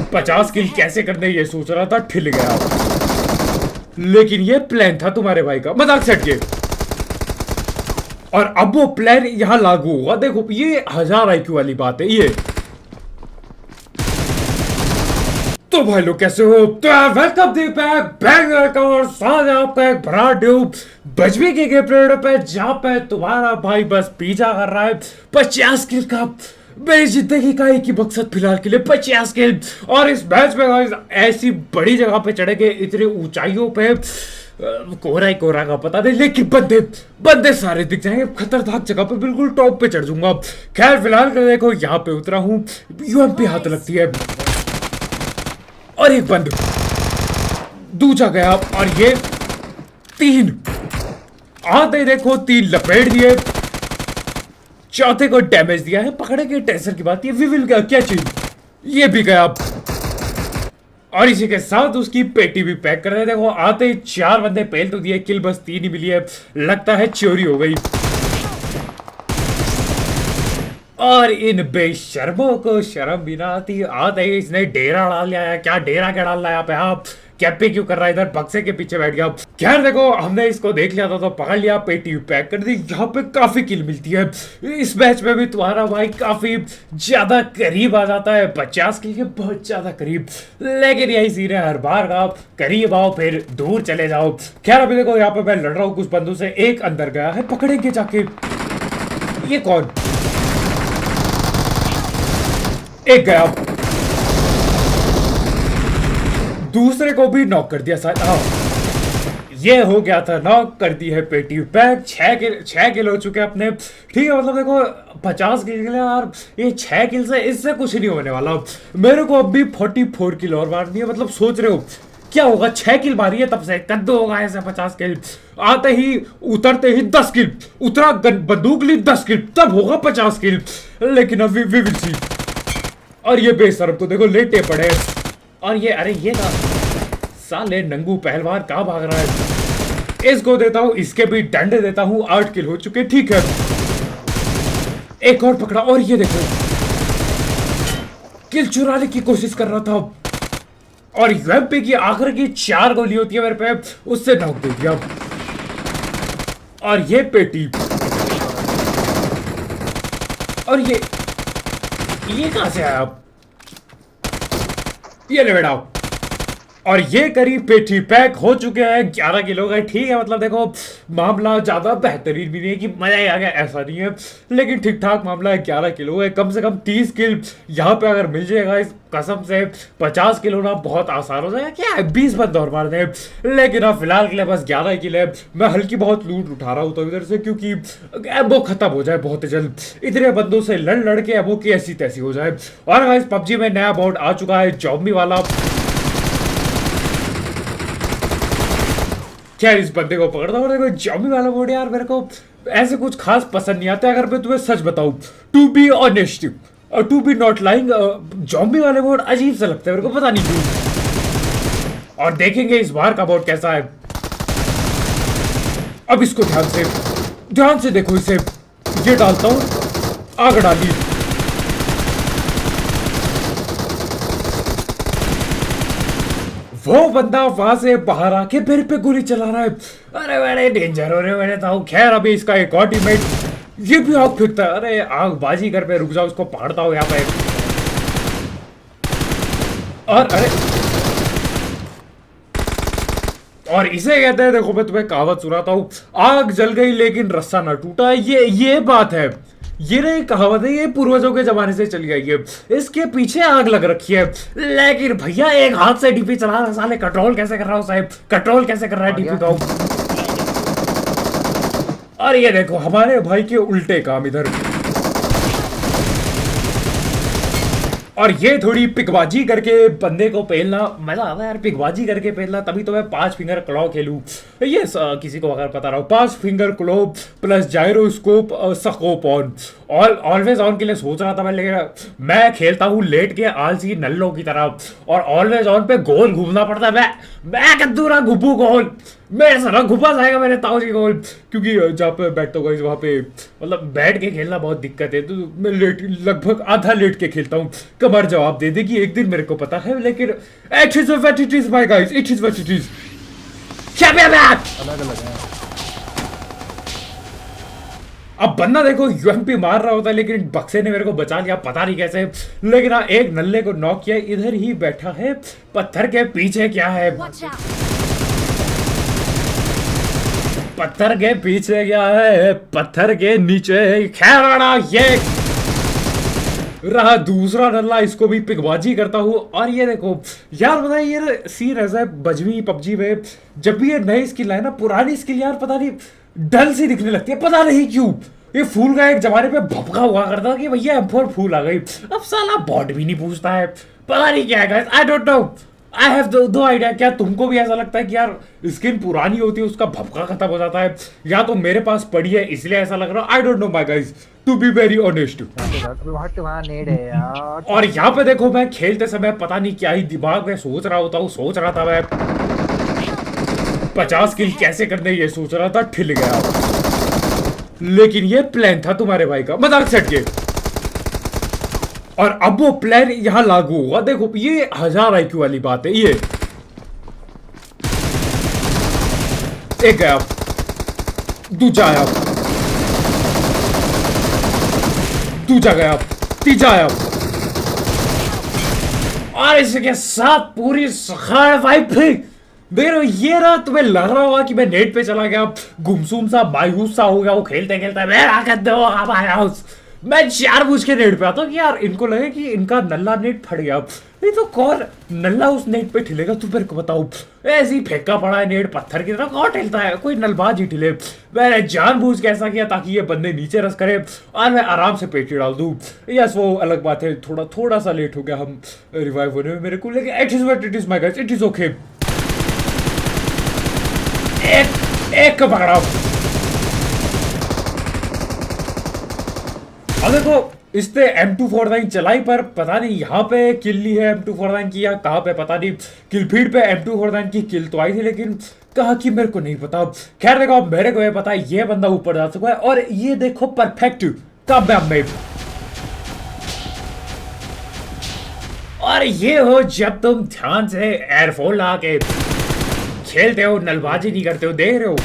50 किल कैसे करने ये सोच रहा था, ठिल गया। लेकिन ये प्लान था तुम्हारे भाई का, मजाक सेट के। और अब वो प्लान यहां लागू हुआ। देखो ये 1000 IQ वाली बात है ये। तो भाई लोग कैसे हो? तो वेलकम बैक बैंगर का और साथ आपका एक ब्रांड न्यू बजबी के गेम प्ले पे, जहां पे तुम्हारा भाई बस पीछा कर रहा है 50 किल का। मेरी जिंदगी का एक ही मकसद फिलहाल के लिए 50 किल। और इस मैच में गाइस ऐसी बड़ी जगह पे चढ़ेंगे, इतनी ऊंचाइयों पे, कोहरा ही कोहरा का पता नहीं, लेकिन बंदे बंदे सारे दिख जाएंगे। खतरनाक जगह पे बिल्कुल टॉप पे चढ़ जाऊंगा। खैर फिलहाल के देखो यहाँ पे उतरा हूँ, UMP हाथ लगती है और एक बंद दूजा गया। और ये 3 आते देखो 3 लपेट दिए, चौथे को डैमेज दिया है। पकड़े के टेंशन की बात, ये विविल का क्या चीज, ये भी गया। और इसी के साथ उसकी पेटी भी पैक कर रहे। देखो आते ही 4 बंदे पहल तो दिए, किल बस 3 ही मिली है। लगता है चोरी हो गई। और इन बेशर्मों को शर्म भी ना आती। आते ही इसने डेरा डाल लिया है। क्या डेरा क्या डाल रहा है यहाँ पे? आप कैंपिंग क्यों कर रहा है इधर? बक्से के पीछे बैठ गया। खैर देखो हमने इसको देख लिया था तो पकड़ लिया, पेटी पैक कर दी। यहाँ पे काफी किल मिलती है। इस मैच में भी तुम्हारा भाई काफी ज्यादा करीब आ जाता है 50 किल के, बहुत ज्यादा करीब। लेकिन यही सीन है हर बार का, करीब आओ फिर दूर चले जाओ। खैर अभी देखो यहाँ पे मैं लड़ रहा हूँ कुछ बंदों से। एक अंदर गया है, पकड़ेंगे जाके। ये कौन? एक गया, दूसरे को भी नॉक कर दिया शायद। हाँ ये हो गया था, नॉक कर दी है पेटी पैक। 6 किल हो चुके अपने। ठीक है, मतलब देखो 50 किल के लिए यार ये 6 किल से इससे कुछ नहीं होने वाला। मेरे को अब भी 44 किल और मारनी है। मतलब सोच रहे हो क्या होगा? 6 किल मारी है तब से कद्दू होगा ऐसे 50 किल। आते ही उतरते ही 10 किल, उतरा बंदूक ली 10 किल, तब होगा 50 किल। लेकिन अभी वी विल सी। और ये बेशरम तो देखो लेटे पड़े। और ये अरे ये ना साले नंगू पहलवान कहाँ भाग रहा है? इसको देता हूँ, इसके भी डंडे देता हूँ। 8 किल हो चुके। ठीक है, एक और पकड़ा। और ये देखो किल चुराने की कोशिश कर रहा था। और UMP की आखिर की 4 गोली होती है मेरे पे, उससे नॉक दे दिया। और ये पेटी, और ये कहां से आया? ये ले बेटा। और ये करीब पेटी पैक हो चुके हैं। 11 किलो गए। ठीक है, मतलब देखो मामला ज्यादा बेहतरीन भी नहीं है कि मजा ही आ गया, ऐसा नहीं है। लेकिन ठीक ठाक मामला है। 11 किलो है, कम से कम 30 किल यहाँ पे अगर मिल जाएगा इस कसम से 50 किलो ना बहुत आसान हो जाएगा। क्या है 20 बंद और मार दे। लेकिन अब फिलहाल के लिए बस 11 किल है। मैं हल्की बहुत लूट उठा रहा हूँ तो इधर से, क्योंकि वो खत्म हो जाए बहुत जल्द। इतने बंदों से लड़ के वो की ऐसी तैसी हो जाए। और गाइस PUBG में नया मोड आ चुका है, ज़ॉम्बी वाला। खैर इस बंदे को पकड़ता हूँ। देखो ज़ॉम्बी वाला मोड यार मेरे को ऐसे कुछ खास पसंद नहीं आता। अगर मैं तुम्हें सच बताऊं, to be honest, to be not lying, zombie वाले मोड अजीब सा लगता है मेरे को, पता नहीं क्यों। और देखेंगे इस बार का मोड कैसा है। अब इसको ध्यान से देखो इसे। ये डालता हूँ, आग डाली। वो बंदा वहां से बाहर आके मेरे पे गोली चला रहा है। अरे बड़े डेंजर हो रहे मैंने था। खैर अभी इसका एक और टीममेट, ये भी आग फेंकता है। अरे आग बाजी कर पे, रुक जाओ, उसको पकड़ता हूँ यहाँ पे। और अरे और इसे कहते हैं, देखो मैं तुम्हें कहावत सुनाता हूँ, आग जल गई लेकिन रस्सा न टूटा। ये बात है। ये नहीं कहावत है, ये पूर्वजों के जमाने से चली आई है। इसके पीछे आग लग रखी है। लेकिन भैया एक हाथ से डीपी चला रहा, साले कंट्रोल कैसे कर रहा हूँ साहब, कंट्रोल कैसे कर रहा है डीपी को। और ये देखो हमारे भाई के उल्टे काम इधर। और ये थोड़ी पिकबाजी करके बंदे को पहलना मजा आता है यार। पिकबाजी करके पहलना, तभी तो मैं 5 फिंगर क्लॉ खेलूं। ये किसी को अगर पता रहा हो, 5 finger claw plus gyroscope scope on, always on के लिए सोच रहा था मैं। लेकिन मैं खेलता हूँ लेट के आलसी नल्लों की तरह, और ऑलवेज ऑन पे गोल घूमना पड़ता है। मैं कद्दूरा घुपू गोल। मेरे सारा घुमा जाएगा मेरे ताऊ जी को, क्योंकि जहाँ पे बैठता हूँ वहाँ पे मतलब बैठ के खेलना बहुत दिक्कत है, तो मैं लेट लगभग आधा लेट के खेलता हूँ। कमर जवाब दे देगी एक दिन, मेरे को पता है, लेकिन it is what it is my guys, it is what it is. अलग अलग है। अब बंदा देखो यूएमपी मार रहा होता है, लेकिन बक्से ने मेरे को बचा लिया, पता नहीं कैसे। लेकिन हाँ, एक नल्ले को नॉक किया, इधर ही बैठा है, पत्थर के पीछे क्या है, पत्थर के पीछे क्या है, पत्थर के नीचे। खैर ये रहा दूसरा नल्ला, इसको भी पिकबाजी करता हूँ। और ये देखो यार, बताइए ये सीन ऐसा है बजवी पबजी में, जब भी ये नई स्किल है ना, पुरानी स्किल यार पता नहीं डल सी दिखने लगती है, पता नहीं क्यों। ये फूल का एक जमाने पे भपका हुआ करता कि भैया M4 फूल आ गई, अब साला बॉट भी नहीं पूछता है, पता नहीं क्या है। I don't no, I have दो आइडिया। क्या तुमको भी ऐसा लगता है कि यार स्किन पुरानी होती है, उसका भपका खत्म हो जाता है, या तो मेरे पास पड़ी है इसलिए ऐसा लग रहा है। I don't know my guys, to be very honest. वहाँ नेड है यार। और यहाँ पे देखो, मैं खेलते समय पता नहीं क्या ही दिमाग में सोच रहा होता हूँ, सोच रहा था मैं 50 किल कैसे करने, ये सोच रहा था, ठिल गया। लेकिन ये प्लान था तुम्हारे भाई का, मजाक सेट के। और अब वो प्लान यहां लागू हुआ। देखो ये 1000 IQ वाली बात है। ये एक गया, दूजा आया, दूजा गया, तीजा आया, और इसके साथ पूरी सखाड़ वाइप थी। देख रहे हो, ये रहा। तुम्हें लग रहा होगा कि मैं नेट पे चला गया, गुमसुम सा मायूस सा हो गया, वो खेलते खेलते मेरा कर दो हमारे हाउस। मैं जानबूझ के नेट पे आता हूँ कि यार इनको लगे कि इनका नल्ला नेट फट गया, नहीं तो कौन नल्ला उस नेट पे ठिलेगा, तुम मेरे को बताओ। ऐसे ही फेंका पड़ा है नेट पत्थर की तरह, कौन ठिलता है, कोई नलबाज ही ठिले। मैंने जानबूझ के ऐसा किया ताकि ये बंदे नीचे रस करे और मैं आराम से पेटी डाल दूं। यस, वो अलग बात है, थोड़ा सा लेट हो गया हम रिवाइव होने में मेरे को, लेकिन it is what it is my guys, it is okay. एक पकड़ा। अब देखो इसने M249 चलाई, पर पता नहीं यहाँ पे किल ली है M249 की या कहाँ पे, पता नहीं। किल फीड पे M249 की किल तो आई थी, लेकिन कहा कि मेरे को नहीं पता। खैर देखो, मेरे को ये पता है ये बंदा ऊपर जा चुका है। और ये देखो परफेक्ट कम में। और ये हो जब तुम ध्यान से एयरफोन लगा के खेलते हो, नलबाजी नहीं करते हो, देख रहे हो।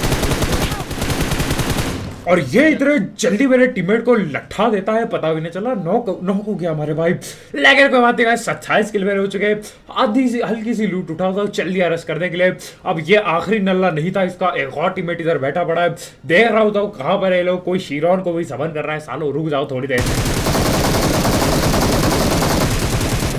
और ये इतने जल्दी मेरे टीममेट को लट्ठा देता है, पता भी नहीं चला। नॉक हो गया हमारे भाई। लेकिन कोई बात नहीं, 27 किल मेरे हो चुके। आधी सी हल्की सी लूट उठा था, चल दिया रश करने के लिए। अब ये आखिरी नल्ला नहीं था, इसका एक और टीममेट इधर बैठा पड़ा है। देख रहा होता हूँ कहाँ पर है लोग, कोई शीरोन को भी समन कर रहा है। सालो रुक जाओ थोड़ी देर।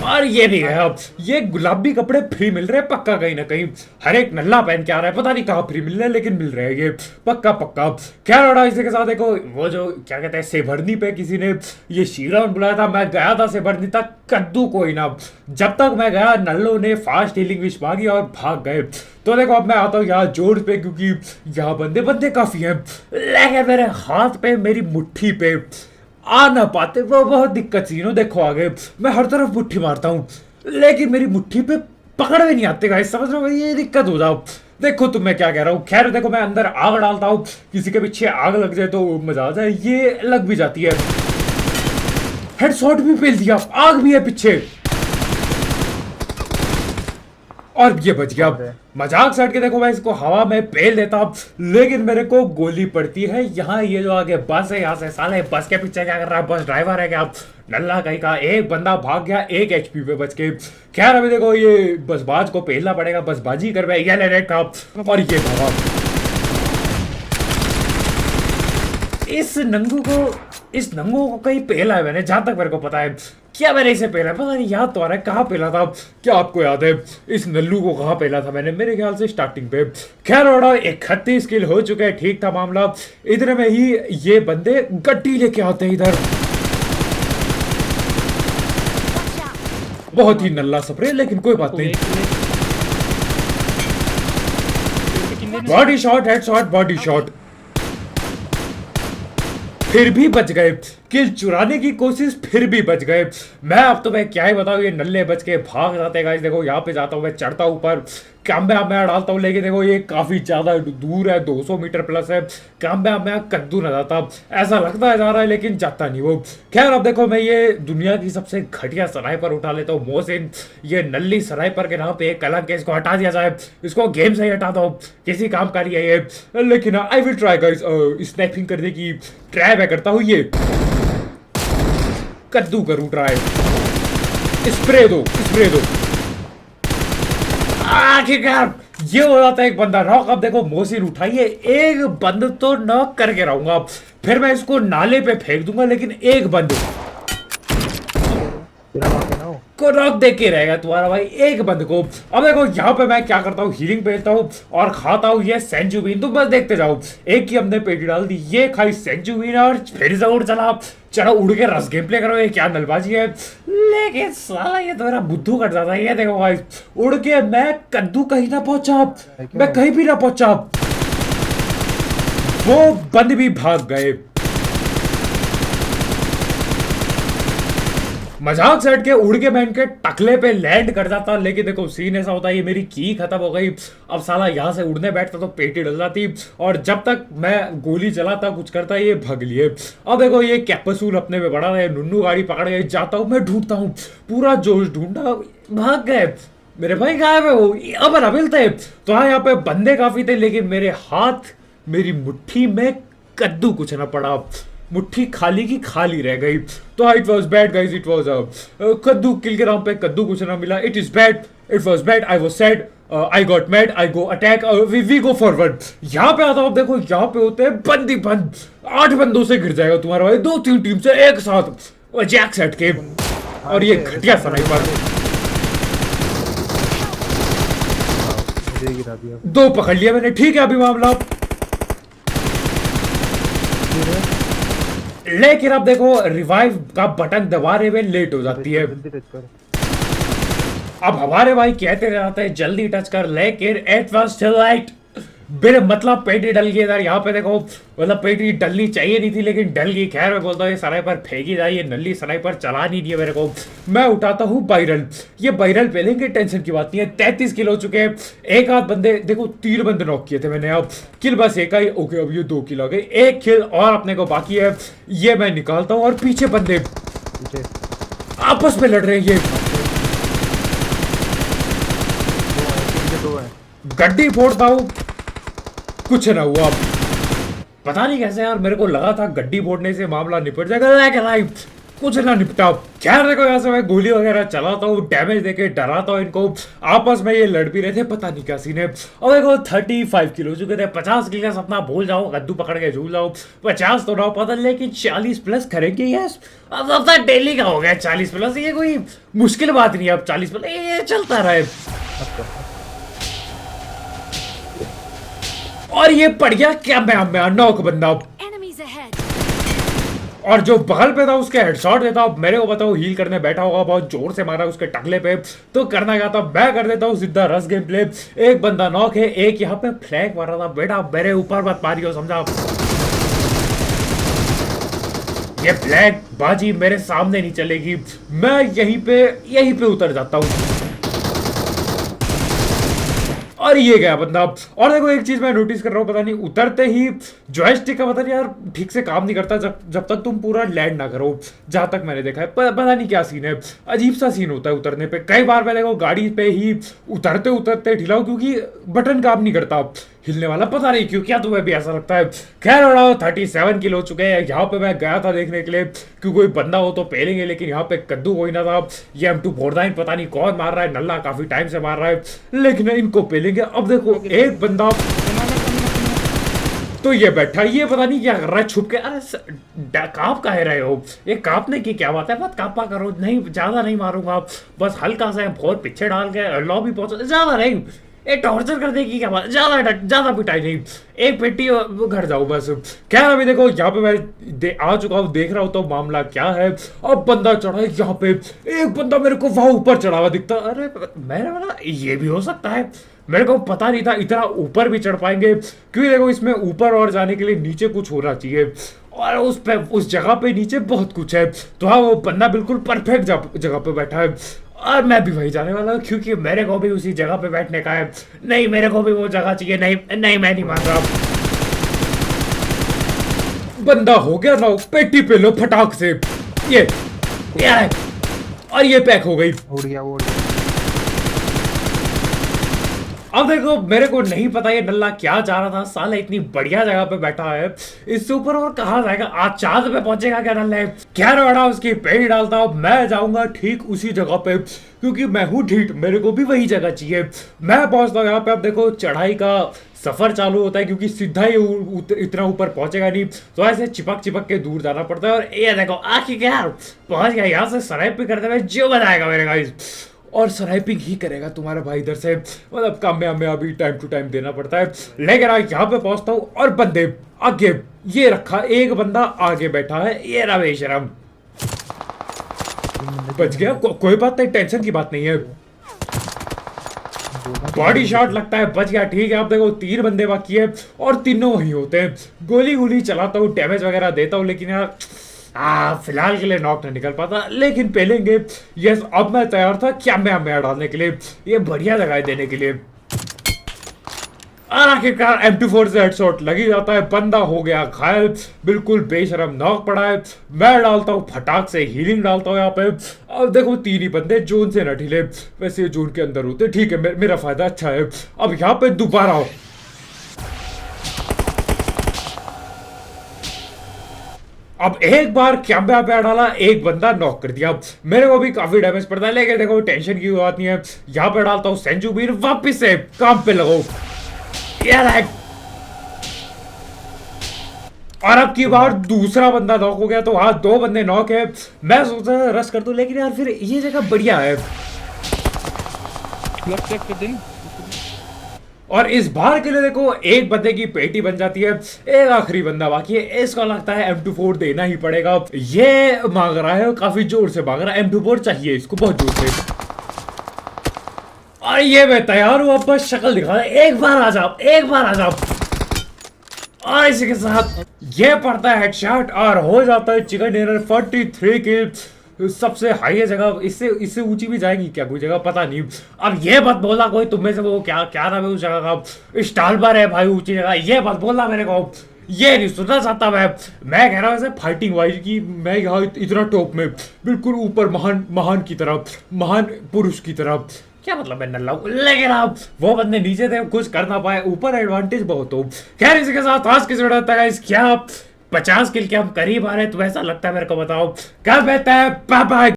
और ये नहीं है, अब ये गुलाबी कपड़े फ्री मिल रहे हैं पक्का, कहीं ना कहीं हर एक नल्ला पहन के आ रहा है, पता नहीं कहाँ फ्री मिल रहे हैं, लेकिन मिल रहे हैं ये पक्का। क्या रहा इसी के साथ। देखो वो जो क्या कहते हैं, सेभरनी पे किसी ने ये शीरा बुलाया था, मैं गया था सेभरनी तक, कद्दू कोई ना। जब तक मैं गया नल्लों ने फास्ट हीलिंग विश मांगी और भाग गए। तो देखो अब मैं आता हूँ यहाँ जोड़ पे, क्योंकि यहाँ बंदे काफी हैं, लेकिन मेरे हाथ पे, मेरी मुट्ठी पे आ ना पाते, वो बहुत दिक्कत सी। देखो आगे मैं हर तरफ मुट्ठी मारता हूँ, लेकिन मेरी मुट्ठी पे पकड़ भी नहीं आते गाइस, समझ रहे हो, ये दिक्कत हो जाओ। देखो तुम मैं क्या कह रहा हूँ। खैर देखो, मैं अंदर आग डालता हूँ, किसी के पीछे आग लग जाए तो मजा आ जाए। ये लग भी जाती है, हेडशॉट भी फेल दिया, आग भी है पीछे, और ये बच गया। मजाक सेट के देखो, मैं इसको हवा में पेल देता, लेकिन मेरे को गोली पड़ती है यहाँ। ये जो आगे बस है, यहाँ से साले बस के पीछे क्या कर रहा है, बस ड्राइवर है क्या नल्ला कहीं का। एक बंदा भाग गया, एक HP पे बच के। खैर अभी देखो ये बसबाज को पेलना पड़ेगा, बसबाजी कर रेड का। और ये भागा, इस नंगू को कहीं पेला है मैंने, जहां तक मेरे को पता है। क्या मैंने इसे पेला है पता नहीं, याद तो आ रहा है कहाँ पेला था। क्या आपको याद है इस नल्लू को कहाँ पेला था मैंने? मेरे ख्याल से स्टार्टिंग पे। खैर और 31 किल हो चुके हैं, ठीक था मामला। इधर में ही ये बंदे गड्डी लेके आते हैं इधर, बहुत ही नल्ला स्प्रे, लेकिन कोई बात नहीं। Body shot, headshot, body shot, फिर भी बच गए। किल चुराने की कोशिश, फिर भी बच गए। मैं अब तो मैं क्या ही बताऊं, ये नल्ले बच के भाग जाते हैं गाइस। देखो यहाँ पे जाता हूँ मैं, चढ़ता हूँ ऊपर, कांबे मैं डालता हूँ, लेकिन देखो ये काफी ज्यादा दूर है, 200 मीटर प्लस है। कांबे मैं कद्दू न जाता, ऐसा लगता है जा रहा है लेकिन जाता नहीं वो। खैर अब देखो मैं ये दुनिया की सबसे घटिया स्नाइपर उठा लेता हूँ, मोहसिन। ये नल्ली स्नाइपर के नाम पे एक कलंक है, इसको हटा दिया जाए, इसको गेम से ही हटा दो, किसी काम का नहीं है ये। लेकिन I will try guys, snapping करने की ट्राई मैं करता हूँ। ये कद्दू करूँ ट्राई, स्प्रे दो स्प्रे दो। आखिरकार ये हो जाता है एक बंदा नॉक। अब देखो मोहसिन उठाइए, एक बंद तो नॉक करके रहूंगा, फिर मैं इसको नाले पे फेंक दूंगा, लेकिन एक बंद तेरा नॉक है ना वो। को नॉक देख के रहेगा तुम्हारा भाई, एक बंद को। अब देखो यहाँ पे मैं क्या करता हूँ, हीलिंग पेलता हूँ और खाता हूँ ये सेंचुरीन। तुम बस देखते जाओ, एक ही हमने पेटी डाल दी, ये खाई सेंचुरीन और फिर से उड़ चला। चलो उड़ के रस गेम प्ले करो, ये क्या नलबाजी है। लेकिन साला ये तो मेरा बुद्धू कट जाता है। ये देखो भाई, उड़ के मैं कद्दू कहीं ना पहुंचा, मैं कहीं भी ना पहुंचा, वो बंद भी भाग गए। मजाक से हट के उड़ के मैं इनके टकले पे लैंड कर जाता, लेकिन देखो सीन ऐसा होता है, ये मेरी की खत्म हो गई। अब साला यहाँ से उड़ने बैठता तो पेटी डल जाती, और जब तक मैं गोली चलाता कुछ करता ये भग लिए। अब देखो ये कैप्सूल अपने में बड़ा है, नुन्नू गाड़ी पकड़ के जाता हूँ, मैं ढूंढता हूँ, पूरा जोश ढूंढा, भाग गए मेरे भाई, गायब है वो। अब ना मिलते तो हाँ, यहाँ पे बंदे काफी थे, लेकिन मेरे हाथ, मेरी मुट्ठी में कद्दू कुछ ना पड़ा, मुट्ठी खाली की खाली रह गई। तो it was bad guys, it was कद्दू किल के नाम पे कद्दू कुछ ना मिला। It is bad, it was bad, I was sad, I got mad, I go attack, we go forward. यहाँ पे आता हूँ, देखो यहाँ पे होते हैं बंदी बंद, 8 बंदों से गिर जाएगा तुम्हारा भाई, 2-3 टीम से एक साथ जैक सेट के। और ये घटिया स्नाइपर, मुझे गिरा दिया। 2 पकड़ लिया मैंने, ठीक है अभी मामला। लेकिन अब देखो रिवाइव का बटन दबाने में लेट हो जाती है। जल्दी टच कर। अब हमारे भाई कहते रहते हैं जल्दी टच कर, लेकिन इट वाज स्टिल लाइट। मेरे मतलब पेटी डल गई इधर। यहाँ पे देखो मतलब पेटी डलनी चाहिए नहीं थी, लेकिन डल गई। खैर मैं बोलता हूँ ये स्नाइपर फेंकी जाए, ये नल्ली स्नाइपर चला नहीं दिया मेरे को। मैं उठाता हूँ बाइरल, ये बाइरल पे लेंगे, टेंशन की बात नहीं है। 33 किल हो चुके हैं, एक आध बंदे देखो 3 बंदे नॉक किए थे मैंने, अब किल बस एक ही। ओके अब ये 2 किल हो गए, 1 किल और अपने को बाकी है, ये मैं निकालता हूँ। और पीछे बंदे पीछे आपस में लड़ रहे हैं, ये 2 है। गड्डी फोड़ता हूँ, कुछ ना हुआ। पता नहीं कैसे यार, मेरे को लगा था गड्डी फोड़ने से मामला निपट जाएगा, लेकिन कुछ ना निपटा। खैर देखो यहाँ से मैं गोली वगैरह चलाता हूँ, डैमेज देके डराता हूँ इनको। आपस में ये लड़ भी रहे थे, पता नहीं क्या सीन है। और देखो 35 किलो हो चुके थे, 50 किलो का सपना भूल जाओ, कद्दू पकड़ के झूल जाओ। 50 तो ना पता, लेकिन 40 प्लस करेंगे यस। अब अपना डेली का हो गया 40 प्लस, ये कोई मुश्किल बात नहीं है। अब 40 प्लस ये चलता रहे। और ये पड़ गया क्या, मैं नॉक बंदा। Enemies ahead. और जो बगल पे था उसके हेडशॉट देता। अब मेरे को बताओ, हील करने बैठा होगा, बहुत जोर से मारा उसके टकले पे, तो करना क्या था, मैं कर देता हूँ सीधा रस गेम प्ले। एक बंदा नॉक है, एक यहाँ पे फ्लैग मारा था। बेटा मेरे ऊपर मत मारियो, समझा। ये फ्लैग बाजी मेरे सामने नहीं चलेगी, मैं यहीं पे उतर जाता हूँ। और ये गया बंदा। और देखो एक चीज मैं नोटिस कर रहा हूँ, पता नहीं उतरते ही जॉयस्टिक का पता नहीं यार ठीक से काम नहीं करता, जब तक तुम पूरा लैंड ना करो, जहां तक मैंने देखा है। पता नहीं क्या सीन है, अजीब सा सीन होता है उतरने पे। कई बार मैं देखो गाड़ी पे ही उतरते उतरते ढिला हूं, क्योंकि बटन काम नहीं करता हिलने वाला, पता नहीं क्यों, क्या तुम्हें भी ऐसा लगता है। खैर हो 37 किलो हो चुके हैं। यहाँ पे मैं गया था देखने के लिए कि कोई बंदा हो तो पेलेंगे, लेकिन यहाँ पे कद्दू कोई ना था। ये M249 पता नहीं कौन मार रहा है, नल्ला काफी टाइम से मार रहा है, लेकिन इनको पेलेंगे। अब देखो एक बंदा तो ये बैठा, ये पता नहीं क्या कर रहा है छुप के। अरे कांप कह रहे हो, ये कांपने की क्या बात है, मत कांपा करो। नहीं ज्यादा नहीं मारूंगा, बस हल्का सा बहुत पीछे डाल के लॉबी पहुंचा, ज्यादा नहीं। ये टॉर्चर कर देगी क्या बात, ज्यादा पिटाई नहीं, एक पेटी घर जाओ बस। क्या अभी देखो यहाँ पे मैं आ चुका हूँ, देख रहा हूँ तो मामला क्या है। अब बंदा चढ़ा है यहाँ पे, एक बंदा मेरे को वहां ऊपर चढ़ा हुआ दिखता। अरे मैंने बोला ये भी हो सकता है, मेरे को पता नहीं था इतना ऊपर भी चढ़ पाएंगे, क्योंकि देखो इसमें ऊपर और जाने के लिए नीचे कुछ होना चाहिए, और उस जगह पे नीचे बहुत कुछ है। तो हाँ वो बंदा बिल्कुल परफेक्ट जगह पे बैठा है। और मैं भी वही जाने वाला हूँ क्योंकि मेरे को भी उसी जगह पे बैठने का है। नहीं, मेरे को भी वो जगह चाहिए। नहीं नहीं, मैं नहीं मान रहा। बंदा हो गया ना, पेटी पे लो फटाक से। ये है। और ये पैक हो गई। उड़ गया वो, उड़ गया। अब देखो, मेरे को नहीं पता ये नल्ला क्या चाह रहा था। साला इतनी बढ़िया जगह पे बैठा है, इससे ऊपर और कहाँ जाएगा? आज चांद पे पहुंचेगा क्या नल्ला है? क्या रहा उसकी पेड़ डालता हूँ, मैं जाऊंगा ठीक उसी जगह पे क्योंकि मैं हूँ ढीठ, मेरे को भी वही जगह चाहिए। मैं पहुंचता हूँ यहाँ पे। अब देखो, चढ़ाई का सफर चालू होता है क्योंकि सीधा ही इतना ऊपर पहुंचेगा नहीं, तो ऐसे चिपक चिपक के दूर जाना पड़ता है। और ये देखो आखिरकार पहुंच गया। यहाँ से स्नाइप भी करते हुए जो बनाएगा मेरे गाइस, और स्नाइपिंग ही करेगा तुम्हारा भाई इधर से। मतलब कामयाबी टाइम टू टाइम देना पड़ता है। लेकिन आज यहाँ पे पहुंचता हूँ और बंदे आगे, ये रखा एक बंदा आगे बैठा है, ये रामेश्वरम बच गया। कोई बात नहीं, टेंशन की बात नहीं है। बॉडी शॉट लगता है, बच गया। ठीक है, अब देखो 3 बंदे बाकी है और तीनों वही होते हैं। गोली गोली चलाता हूँ, डैमेज वगैरह देता हूँ, लेकिन यार फिलहाल के लिए नॉक नहीं निकल पाता। लेकिन पहलेंगे। यस, अब मैं तैयार था क्या मैं डालने के लिए, ये बढ़िया जगह देने के लिए। और आखिरकार M24 से हेडशॉट लगी जाता है, बंदा हो गया घायल, बिल्कुल बेशरम नॉक पड़ा है। मैं डालता हूँ फटाक से हीलिंग डालता हूँ यहाँ पे। अब देखो 3 ही बंदे, जोन से न ढीले, वैसे जोन के अंदर होते। ठीक है, मेरा फायदा अच्छा है। अब यहाँ पे दोबारा हो, अब एक बार कैंबा पे डाला, एक बंदा नॉक कर दिया। मेरे को भी काफी डैमेज पड़ता है, लेकिन देखो टेंशन की बात नहीं है। यहाँ पे डालता हूँ सेंजू बीर, वापिस से काम पे लगो यार। और अब की बार दूसरा बंदा नॉक हो गया, तो हाँ 2 बंदे नॉक है। मैं सोचा रश कर दूं, लेकिन यार फिर ये जगह बढ़िया है। और इस बार के लिए देखो, एक बंदे की पेटी बन जाती है, एक आखिरी बंदा बाकी है। इसको लगता है M24 देना ही पड़ेगा। ये मांग रहा है, काफी जोर से मांग रहा है, M24 चाहिए इसको बहुत जोर से। और ये मैं तैयार हूं, अब बस शक्ल दिखा दे। एक बार आ जाओ, एक बार आ जाओ। और इसी के साथ ये पड़ता है हेडशॉट और हो जाता है चिकन डिनर। 43 किल, सबसे हाई जगह। इससे ऊंची भी जाएगी क्या कोई जगह, पता नहीं। अब ये मत बोला कोई तुम में से, वो क्या क्या नाम है उस जगह का, स्टालबर है भाई ऊंची जगह, ये मत बोलना मेरे को। ये नहीं सुनना चाहता मैं कह रहा हूँ ऐसे फाइटिंग वाइज की। मैं यहाँ इतना टॉप में, बिल्कुल ऊपर, महान की तरफ, महान पुरुष की तरफ। क्या मतलब है नल्ला, लेकिन आप वो बंदे नीचे थे, कुछ कर ना पाए, ऊपर एडवांटेज बहुत हो। खैर, इसी के साथ आज की वीडियो तक गाइस, क्या 50 किल के हम करीब आ रहे हैं, तो ऐसा लगता है मेरे को बताओ। क्या कहता है, बाय बाय।